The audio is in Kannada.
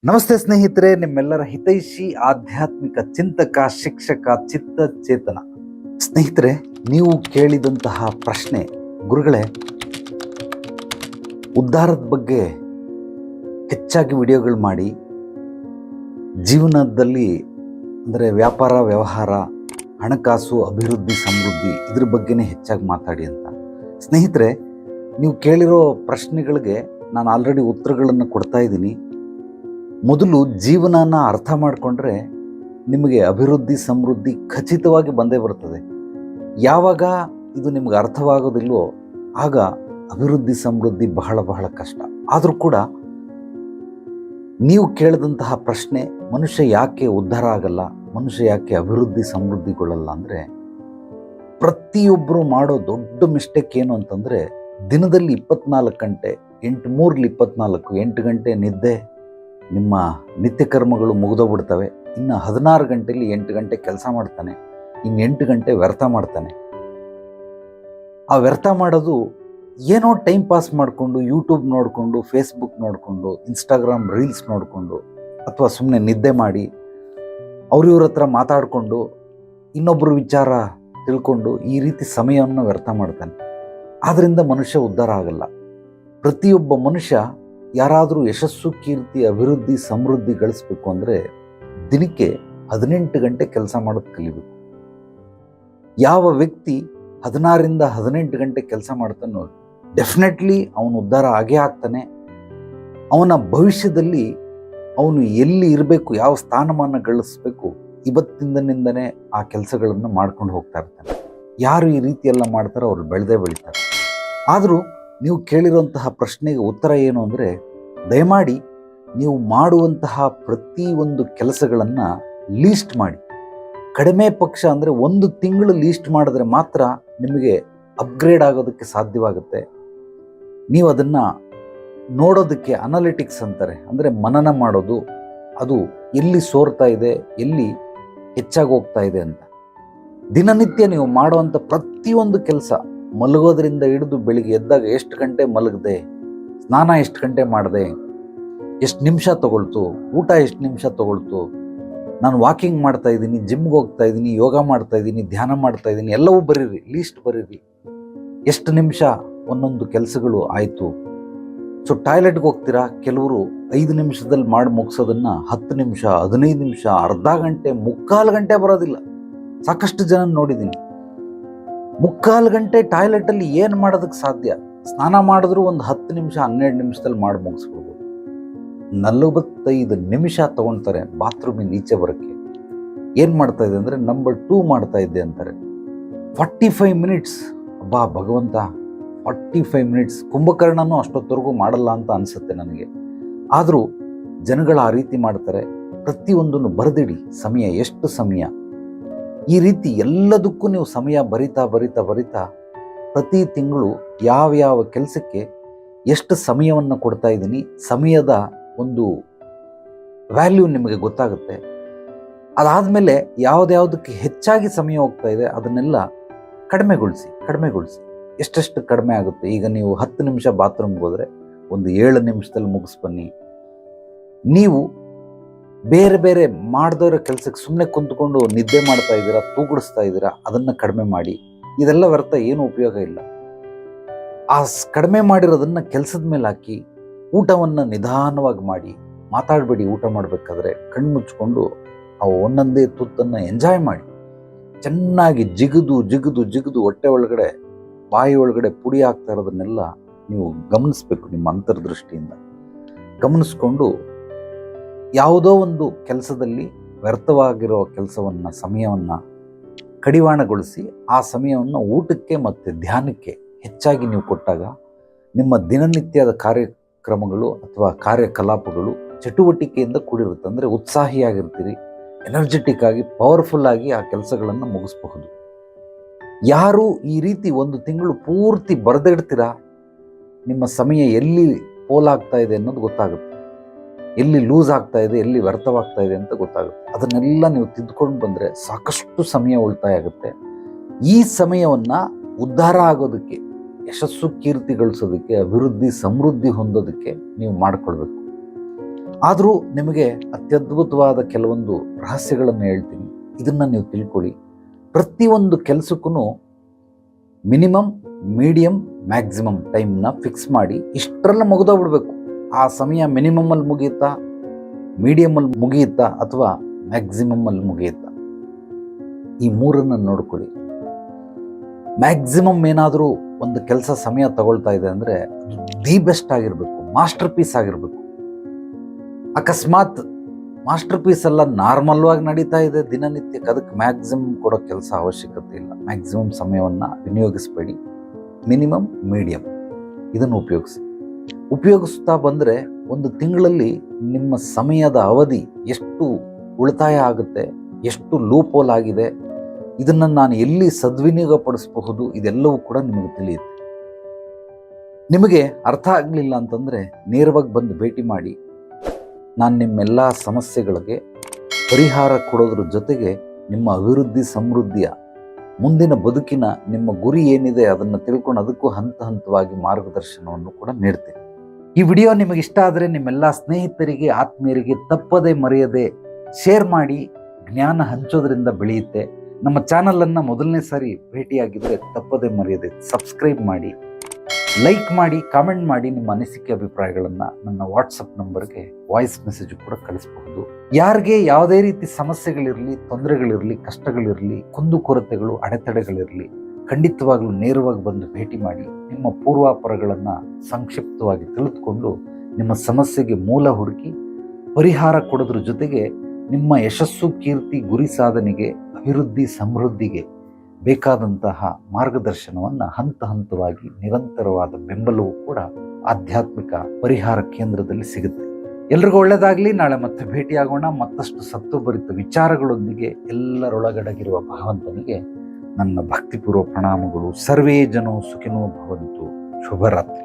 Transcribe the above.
ನಮಸ್ತೆ ಸ್ನೇಹಿತರೆ, ನಿಮ್ಮೆಲ್ಲರ ಹಿತೈಷಿ ಆಧ್ಯಾತ್ಮಿಕ ಚಿಂತಕ ಶಿಕ್ಷಕ ಚಿತ್ತ ಚೇತನ. ಸ್ನೇಹಿತರೆ, ನೀವು ಕೇಳಿದಂತಹ ಪ್ರಶ್ನೆ, ಗುರುಗಳೇ ಉದ್ಧಾರದ ಬಗ್ಗೆ ಹೆಚ್ಚಾಗಿ ವಿಡಿಯೋಗಳು ಮಾಡಿ ಜೀವನದಲ್ಲಿ ಅಂದರೆ ವ್ಯಾಪಾರ ವ್ಯವಹಾರ ಹಣಕಾಸು ಅಭಿವೃದ್ಧಿ ಸಮೃದ್ಧಿ ಇದ್ರ ಬಗ್ಗೆನೇ ಹೆಚ್ಚಾಗಿ ಮಾತಾಡಿ ಅಂತ. ಸ್ನೇಹಿತರೆ, ನೀವು ಕೇಳಿರೋ ಪ್ರಶ್ನೆಗಳಿಗೆ ನಾನು ಆಲ್ರೆಡಿ ಉತ್ತರಗಳನ್ನು ಕೊಡ್ತಾ ಇದ್ದೀನಿ. ಮೊದಲು ಜೀವನನ ಅರ್ಥ ಮಾಡಿಕೊಂಡ್ರೆ ನಿಮಗೆ ಅಭಿವೃದ್ಧಿ ಸಮೃದ್ಧಿ ಖಚಿತವಾಗಿ ಬಂದೇ ಬರ್ತದೆ. ಯಾವಾಗ ಇದು ನಿಮಗೆ ಅರ್ಥವಾಗೋದಿಲ್ವೋ ಆಗ ಅಭಿವೃದ್ಧಿ ಸಮೃದ್ಧಿ ಬಹಳ ಬಹಳ ಕಷ್ಟ. ಆದರೂ ಕೂಡ ನೀವು ಕೇಳಿದಂತಹ ಪ್ರಶ್ನೆ, ಮನುಷ್ಯ ಯಾಕೆ ಉದ್ಧಾರ ಆಗಲ್ಲ, ಮನುಷ್ಯ ಯಾಕೆ ಅಭಿವೃದ್ಧಿ ಸಮೃದ್ಧಿಗೊಳ್ಳಲ್ಲ ಅಂದರೆ, ಪ್ರತಿಯೊಬ್ಬರು ಮಾಡೋ ದೊಡ್ಡ ಮಿಸ್ಟೇಕ್ ಏನು ಅಂತಂದರೆ, ದಿನದಲ್ಲಿ 24 ಗಂಟೆ 8 3 24 8 ಗಂಟೆ ನಿದ್ದೆ, ನಿಮ್ಮ ನಿತ್ಯ ಕರ್ಮಗಳು ಮುಗಿದೋಗ್ಬಿಡ್ತವೆ. ಇನ್ನು 16 ಗಂಟೆಯಲ್ಲಿ 8 ಗಂಟೆ ಕೆಲಸ ಮಾಡ್ತಾನೆ, ಇನ್ನು 8 ಗಂಟೆ ವ್ಯರ್ಥ ಮಾಡ್ತಾನೆ. ಆ ವ್ಯರ್ಥ ಮಾಡೋದು ಏನೋ ಟೈಮ್ ಪಾಸ್ ಮಾಡಿಕೊಂಡು, ಯೂಟ್ಯೂಬ್ ನೋಡಿಕೊಂಡು, ಫೇಸ್ಬುಕ್ ನೋಡಿಕೊಂಡು, ಇನ್ಸ್ಟಾಗ್ರಾಮ್ ರೀಲ್ಸ್ ನೋಡಿಕೊಂಡು, ಅಥವಾ ಸುಮ್ಮನೆ ನಿದ್ದೆ ಮಾಡಿ ಅವ್ರಿವ್ರ ಹತ್ರ ಮಾತಾಡಿಕೊಂಡು ಇನ್ನೊಬ್ಬರ ವಿಚಾರ ತಿಳ್ಕೊಂಡು ಈ ರೀತಿ ಸಮಯವನ್ನು ವ್ಯರ್ಥ ಮಾಡ್ತಾನೆ. ಆದ್ದರಿಂದ ಮನುಷ್ಯ ಉದ್ಧಾರ ಆಗಲ್ಲ. ಪ್ರತಿಯೊಬ್ಬ ಮನುಷ್ಯ ಯಾರಾದರೂ ಯಶಸ್ಸು ಕೀರ್ತಿ ಅಭಿವೃದ್ಧಿ ಸಮೃದ್ಧಿ ಗಳಿಸ್ಬೇಕು ಅಂದರೆ ದಿನಕ್ಕೆ 18 ಗಂಟೆ ಕೆಲಸ ಮಾಡೋದು ಕಲಿಬೇಕು. ಯಾವ ವ್ಯಕ್ತಿ 16ರಿಂದ 18 ಗಂಟೆ ಕೆಲಸ ಮಾಡ್ತಾನೋ ಡೆಫಿನೆಟ್ಲಿ ಅವನು ಉದ್ಧಾರ ಆಗೇ ಆಗ್ತಾನೆ. ಅವನ ಭವಿಷ್ಯದಲ್ಲಿ ಅವನು ಎಲ್ಲಿ ಇರಬೇಕು, ಯಾವ ಸ್ಥಾನಮಾನ ಗಳಿಸ್ಬೇಕು, ಇವತ್ತಿಂದನಿಂದನೇ ಆ ಕೆಲಸಗಳನ್ನು ಮಾಡ್ಕೊಂಡು ಹೋಗ್ತಾ ಇರ್ತಾನೆ. ಯಾರು ಈ ರೀತಿ ಎಲ್ಲ ಮಾಡ್ತಾರೋ ಅವ್ರು ಬೆಳೆದೇ ಬೆಳೀತಾರೆ. ಆದರೂ ನೀವು ಕೇಳಿರುವಂತಹ ಪ್ರಶ್ನೆಗೆ ಉತ್ತರ ಏನು ಅಂದರೆ, ದಯಮಾಡಿ ನೀವು ಮಾಡುವಂತಹ ಪ್ರತಿಯೊಂದು ಕೆಲಸಗಳನ್ನು ಲೀಸ್ಟ್ ಮಾಡಿ. ಕಡಿಮೆ ಪಕ್ಷ ಅಂದರೆ 1 ತಿಂಗಳು ಲೀಸ್ಟ್ ಮಾಡಿದ್ರೆ ಮಾತ್ರ ನಿಮಗೆ ಅಪ್ಗ್ರೇಡ್ ಆಗೋದಕ್ಕೆ ಸಾಧ್ಯವಾಗುತ್ತೆ. ನೀವು ಅದನ್ನು ನೋಡೋದಕ್ಕೆ ಅನಾಲಿಟಿಕ್ಸ್ ಅಂತಾರೆ, ಅಂದರೆ ಮನನ ಮಾಡೋದು, ಅದು ಎಲ್ಲಿ ಸೋರ್ತಾ ಇದೆ, ಎಲ್ಲಿ ಹೆಚ್ಚಾಗಿ ಹೋಗ್ತಾ ಇದೆ ಅಂತ. ದಿನನಿತ್ಯ ನೀವು ಮಾಡುವಂಥ ಪ್ರತಿಯೊಂದು ಕೆಲಸ, ಮಲಗೋದ್ರಿಂದ ಹಿಡಿದು ಬೆಳಿಗ್ಗೆ ಎದ್ದಾಗ ಎಷ್ಟು ಗಂಟೆ ಮಲಗಿದೆ, ಸ್ನಾನ ಎಷ್ಟು ಗಂಟೆ ಮಾಡಿದೆ, ಎಷ್ಟು ನಿಮಿಷ ತಗೊಳ್ತು, ಊಟ ಎಷ್ಟು ನಿಮಿಷ ತಗೊಳ್ತು, ನಾನು ವಾಕಿಂಗ್ ಮಾಡ್ತಾ ಇದ್ದೀನಿ, ಜಿಮ್ಗೆ ಹೋಗ್ತಾ ಇದ್ದೀನಿ, ಯೋಗ ಮಾಡ್ತಾ ಇದ್ದೀನಿ, ಧ್ಯಾನ ಮಾಡ್ತಾ ಇದ್ದೀನಿ, ಎಲ್ಲವೂ ಬರೀರಿ, ಲೀಸ್ಟ್ ಬರೀರಿ. ಎಷ್ಟು ನಿಮಿಷ ಒಂದೊಂದು ಕೆಲಸಗಳು ಆಯಿತು. ಸೊ ಟಾಯ್ಲೆಟ್ಗೆ ಹೋಗ್ತೀರಾ, ಕೆಲವರು 5 ನಿಮಿಷದಲ್ಲಿ ಮಾಡಿ ಮುಗಿಸೋದನ್ನು 10 ನಿಮಿಷ 15 ನಿಮಿಷ ಅರ್ಧ ಗಂಟೆ 3/4 ಗಂಟೆ ಬರೋದಿಲ್ಲ. ಸಾಕಷ್ಟು ಜನ ನೋಡಿದ್ದೀನಿ. 3/4 ಗಂಟೆ ಟಾಯ್ಲೆಟಲ್ಲಿ ಏನು ಮಾಡೋದಕ್ಕೆ ಸಾಧ್ಯ? ಸ್ನಾನ ಮಾಡಿದ್ರು ಒಂದು 10 ನಿಮಿಷ 12 ನಿಮಿಷದಲ್ಲಿ ಮಾಡಿ ಮುಗಿಸ್ಬೋದು. 45 ನಿಮಿಷ ತೊಗೊಳ್ತಾರೆ ಬಾತ್ರೂಮಿಂದ ಈಚೆ ಬರೋಕ್ಕೆ. ಏನು ಮಾಡ್ತಾ ಇದೆ ಅಂದರೆ ನಂಬರ್ 2 ಮಾಡ್ತಾ ಇದ್ದೆ ಅಂತಾರೆ. 45 ಮಿನಿಟ್ಸ್. ಅಬ್ಬಾ ಭಗವಂತ, 45 ಮಿನಿಟ್ಸ್. ಕುಂಭಕರ್ಣನೂ ಅಷ್ಟೊತ್ತವರೆಗೂ ಮಾಡಲ್ಲ ಅಂತ ಅನಿಸುತ್ತೆ ನನಗೆ. ಆದರೂ ಜನಗಳು ಆ ರೀತಿ ಮಾಡ್ತಾರೆ. ಪ್ರತಿಯೊಂದನ್ನು ಬರೆದಿಡಿ, ಸಮಯ ಎಷ್ಟು ಸಮಯ. ಈ ರೀತಿ ಎಲ್ಲದಕ್ಕೂ ನೀವು ಸಮಯ ಬರಿತಾ ಬರಿತಾ ಬರಿತಾ ಪ್ರತಿ ತಿಂಗಳು ಯಾವ ಕೆಲಸಕ್ಕೆ ಎಷ್ಟು ಸಮಯವನ್ನು ಕೊಡ್ತಾ ಇದ್ದೀನಿ, ಸಮಯದ ಒಂದು ವ್ಯಾಲ್ಯೂ ನಿಮಗೆ ಗೊತ್ತಾಗುತ್ತೆ. ಅದಾದಮೇಲೆ ಯಾವುದ್ಯಾವುದಕ್ಕೆ ಹೆಚ್ಚಾಗಿ ಸಮಯ ಹೋಗ್ತಾ ಇದೆ ಅದನ್ನೆಲ್ಲ ಕಡಿಮೆಗೊಳಿಸಿ. ಎಷ್ಟೆಷ್ಟು ಕಡಿಮೆ ಆಗುತ್ತೆ. ಈಗ ನೀವು 10 ನಿಮಿಷ ಬಾತ್ರೂಮ್ಗೆ ಹೋದರೆ ಒಂದು 7 ನಿಮಿಷದಲ್ಲಿ ಮುಗಿಸ್ಬನ್ನಿ. ನೀವು ಬೇರೆ ಬೇರೆ ಮಾಡದವರ ಕೆಲಸಕ್ಕೆ ಸುಮ್ಮನೆ ಕುಂತ್ಕೊಂಡು ನಿದ್ದೆ ಮಾಡ್ತಾ ಇದ್ದೀರಾ, ತೂಗುಡಿಸ್ತಾ ಇದ್ದೀರಾ, ಅದನ್ನು ಕಡಿಮೆ ಮಾಡಿ. ಇದೆಲ್ಲ ವ್ಯರ್ಥ, ಏನು ಉಪಯೋಗ ಇಲ್ಲ. ಆ ಕಡಿಮೆ ಮಾಡಿರೋದನ್ನು ಕೆಲಸದ ಮೇಲೆ ಹಾಕಿ, ಊಟವನ್ನು ನಿಧಾನವಾಗಿ ಮಾಡಿ. ಮಾತಾಡಬೇಡಿ. ಊಟ ಮಾಡಬೇಕಾದ್ರೆ ಕಣ್ಣು ಮುಚ್ಕೊಂಡು ಆ ಒಂದೊಂದೇ ತುತ್ತನ್ನು ಎಂಜಾಯ್ ಮಾಡಿ. ಚೆನ್ನಾಗಿ ಜಿಗಿದು ಹೊಟ್ಟೆ ಒಳಗಡೆ ಬಾಯಿ ಒಳಗಡೆ ಪುಡಿ ಆಗ್ತಾ ಇರೋದನ್ನೆಲ್ಲ ನೀವು ಗಮನಿಸ್ಬೇಕು. ನಿಮ್ಮ ಅಂತರ್ದೃಷ್ಟಿಯಿಂದ ಗಮನಿಸ್ಕೊಂಡು ಯಾವುದೋ ಒಂದು ಕೆಲಸದಲ್ಲಿ ವ್ಯರ್ಥವಾಗಿರೋ ಕೆಲಸವನ್ನು, ಸಮಯವನ್ನು ಕಡಿವಾಣಗೊಳಿಸಿ ಆ ಸಮಯವನ್ನು ಊಟಕ್ಕೆ ಮತ್ತು ಧ್ಯಾನಕ್ಕೆ ಹೆಚ್ಚಾಗಿ ನೀವು ಕೊಟ್ಟಾಗ ನಿಮ್ಮ ದಿನನಿತ್ಯದ ಕಾರ್ಯಕ್ರಮಗಳು ಅಥವಾ ಕಾರ್ಯಕಲಾಪಗಳು ಚಟುವಟಿಕೆಯಿಂದ ಕೂಡಿರುತ್ತೆ. ಅಂದರೆ ಉತ್ಸಾಹಿಯಾಗಿರ್ತೀರಿ, ಎನರ್ಜೆಟಿಕ್ ಆಗಿ ಪವರ್ಫುಲ್ ಆಗಿ ಆ ಕೆಲಸಗಳನ್ನು ಮುಗಿಸಬಹುದು. ಯಾರು ಈ ರೀತಿ 1 ತಿಂಗಳು ಪೂರ್ತಿ ಬರೆದಿಡ್ತೀರಾ, ನಿಮ್ಮ ಸಮಯ ಎಲ್ಲಿ ಪೋಲಾಗ್ತಾ ಇದೆ ಅನ್ನೋದು ಗೊತ್ತಾಗುತ್ತೆ. ಎಲ್ಲಿ ಲೂಸ್ ಆಗ್ತಾ ಇದೆ, ಎಲ್ಲಿ ವ್ಯರ್ಥವಾಗ್ತಾ ಇದೆ ಅಂತ ಗೊತ್ತಾಗುತ್ತೆ. ಅದನ್ನೆಲ್ಲ ನೀವು ತಿದ್ದುಕೊಂಡು ಬಂದರೆ ಸಾಕಷ್ಟು ಸಮಯ ಉಳಿತಾಯ ಆಗುತ್ತೆ. ಈ ಸಮಯವನ್ನು ಉದ್ಧಾರ ಆಗೋದಕ್ಕೆ, ಯಶಸ್ಸು ಕೀರ್ತಿ ಗಳಿಸೋದಕ್ಕೆ, ಅಭಿವೃದ್ಧಿ ಸಮೃದ್ಧಿ ಹೊಂದೋದಕ್ಕೆ ನೀವು ಮಾಡಿಕೊಳ್ಬೇಕು. ಆದರೂ ನಿಮಗೆ ಅತ್ಯದ್ಭುತವಾದ ಕೆಲವೊಂದು ರಹಸ್ಯಗಳನ್ನು ಹೇಳ್ತೀನಿ. ಇದನ್ನು ನೀವು ತಿಳ್ಕೊಳ್ಳಿ. ಪ್ರತಿಯೊಂದು ಕೆಲಸಕ್ಕೂ ಮಿನಿಮಮ್, ಮೀಡಿಯಮ್, ಮ್ಯಾಕ್ಸಿಮಮ್ ಟೈಮ್ನ ಫಿಕ್ಸ್ ಮಾಡಿ ಇಷ್ಟರಲ್ಲೇ ಮುಗಿದೋಗ್ಬಿಡ್ಬೇಕು. ಆ ಸಮಯ ಮಿನಿಮಮ್ಮಲ್ಲಿ ಮುಗಿಯುತ್ತಾ, ಮೀಡಿಯಮಲ್ಲಿ ಮುಗಿಯುತ್ತಾ ಅಥವಾ ಮ್ಯಾಕ್ಸಿಮಮ್ಮಲ್ಲಿ ಮುಗಿಯುತ್ತಾ, ಈ ಮೂರನ್ನು ನೋಡ್ಕೊಳ್ಳಿ. ಮ್ಯಾಕ್ಸಿಮಮ್ ಏನಾದರೂ ಒಂದು ಕೆಲಸ ಸಮಯ ತಗೊಳ್ತಾ ಇದೆ ಅಂದರೆ ಅದು ದಿ ಬೆಸ್ಟ್ ಆಗಿರಬೇಕು, ಮಾಸ್ಟರ್ ಪೀಸ್ ಆಗಿರಬೇಕು. ಅಕಸ್ಮಾತ್ ಮಾಸ್ಟರ್ ಪೀಸ್ ಎಲ್ಲ ನಾರ್ಮಲ್ವಾಗಿ ನಡೀತಾ ಇದೆ ದಿನನಿತ್ಯಕ್ಕೆ, ಅದಕ್ಕೆ ಮ್ಯಾಕ್ಸಿಮಮ್ ಕೊಡೋ ಕೆಲಸ ಅವಶ್ಯಕತೆ ಇಲ್ಲ. ಮ್ಯಾಕ್ಸಿಮಮ್ ಸಮಯವನ್ನು ವಿನಿಯೋಗಿಸಬೇಡಿ. ಮಿನಿಮಮ್, ಮೀಡಿಯಮ್ ಇದನ್ನು ಉಪಯೋಗಿಸ್ತಾ ಬಂದರೆ ಒಂದು ತಿಂಗಳಲ್ಲಿ ನಿಮ್ಮ ಸಮಯದ ಅವಧಿ ಎಷ್ಟು ಉಳಿತಾಯ ಆಗುತ್ತೆ, ಎಷ್ಟು ಲೂಪೋಲ್ ಆಗಿದೆ, ಇದನ್ನು ನಾನು ಎಲ್ಲಿ ಸದ್ವಿನಿಯೋಗಪಡಿಸಬಹುದು, ಇದೆಲ್ಲವೂ ಕೂಡ ನಿಮಗೆ ತಿಳಿಯುತ್ತೆ. ನಿಮಗೆ ಅರ್ಥ ಆಗಲಿಲ್ಲ ಅಂತಂದರೆ ನೇರವಾಗಿ ಬಂದು ಭೇಟಿ ಮಾಡಿ. ನಾನು ನಿಮ್ಮೆಲ್ಲ ಸಮಸ್ಯೆಗಳಿಗೆ ಪರಿಹಾರ ಕೊಡೋದ್ರ ಜೊತೆಗೆ ನಿಮ್ಮ ಅಭಿವೃದ್ಧಿ ಸಮೃದ್ಧಿಯ ಮುಂದಿನ ಬದುಕಿನ ನಿಮ್ಮ ಗುರಿ ಏನಿದೆ ಅದನ್ನು ತಿಳ್ಕೊಂಡು ಅದಕ್ಕೂ ಹಂತ ಹಂತವಾಗಿ ಮಾರ್ಗದರ್ಶನವನ್ನು ಕೂಡ ನೀಡ್ತೇನೆ. ಈ ವಿಡಿಯೋ ನಿಮಗೆ ಇಷ್ಟ ಆದರೆ ನಿಮ್ಮೆಲ್ಲ ಸ್ನೇಹಿತರಿಗೆ, ಆತ್ಮೀಯರಿಗೆ ತಪ್ಪದೇ ಮರೆಯದೆ ಶೇರ್ ಮಾಡಿ. ಜ್ಞಾನ ಹಂಚೋದ್ರಿಂದ ಬೆಳೆಯುತ್ತೆ. ನಮ್ಮ ಚಾನಲನ್ನು ಮೊದಲನೇ ಸಾರಿ ಭೇಟಿಯಾಗಿದ್ದರೆ ತಪ್ಪದೇ ಮರೆಯದೆ ಸಬ್ಸ್ಕ್ರೈಬ್ ಮಾಡಿ, ಲೈಕ್ ಮಾಡಿ, ಕಾಮೆಂಟ್ ಮಾಡಿ. ನಿಮ್ಮ ಅನಿಸಿಕೆ ಅಭಿಪ್ರಾಯಗಳನ್ನು ನನ್ನ ವಾಟ್ಸಪ್ ನಂಬರ್ಗೆ ವಾಯ್ಸ್ ಮೆಸೇಜ್ ಕೂಡ ಕಳಿಸಬಹುದು. ಯಾರಿಗೆ ಯಾವುದೇ ರೀತಿ ಸಮಸ್ಯೆಗಳಿರಲಿ, ತೊಂದರೆಗಳಿರಲಿ, ಕಷ್ಟಗಳಿರಲಿ, ಕುಂದುಕೊರತೆಗಳು, ಅಡೆತಡೆಗಳಿರಲಿ, ಖಂಡಿತವಾಗ್ಲೂ ನೇರವಾಗಿ ಬಂದು ಭೇಟಿ ಮಾಡಿ. ನಿಮ್ಮ ಪೂರ್ವಾಪರಗಳನ್ನು ಸಂಕ್ಷಿಪ್ತವಾಗಿ ತಿಳಿದುಕೊಂಡು ನಿಮ್ಮ ಸಮಸ್ಯೆಗೆ ಮೂಲ ಹುಡುಕಿ ಪರಿಹಾರ ಕೊಡೋದ್ರ ಜೊತೆಗೆ ನಿಮ್ಮ ಯಶಸ್ಸು, ಕೀರ್ತಿ, ಗುರಿ ಸಾಧನೆಗೆ, ಅಭಿವೃದ್ಧಿ ಸಮೃದ್ಧಿಗೆ ಬೇಕಾದಂತಹ ಮಾರ್ಗದರ್ಶನವನ್ನು ಹಂತ ಹಂತವಾಗಿ ನಿರಂತರವಾದ ಬೆಂಬಲವೂ ಕೂಡ ಆಧ್ಯಾತ್ಮಿಕ ಪರಿಹಾರ ಕೇಂದ್ರದಲ್ಲಿ ಸಿಗುತ್ತೆ. ಎಲ್ರಿಗೂ ಒಳ್ಳೆಯದಾಗಲಿ. ನಾಳೆ ಮತ್ತೆ ಭೇಟಿಯಾಗೋಣ ಮತ್ತಷ್ಟು ಸತ್ವಭರಿತ ವಿಚಾರಗಳೊಂದಿಗೆ. ಎಲ್ಲರೊಳಗಡಗಿರುವ ಭಗವಂತನಿಗೆ ನನ್ನ ಭಕ್ತಿಪೂರ್ವ ಪ್ರಣಾಮಗಳು. ಸರ್ವೇ ಜನೋ ಸುಖಿನೋ ಭವಂತು. ಶುಭರಾತ್ರಿ.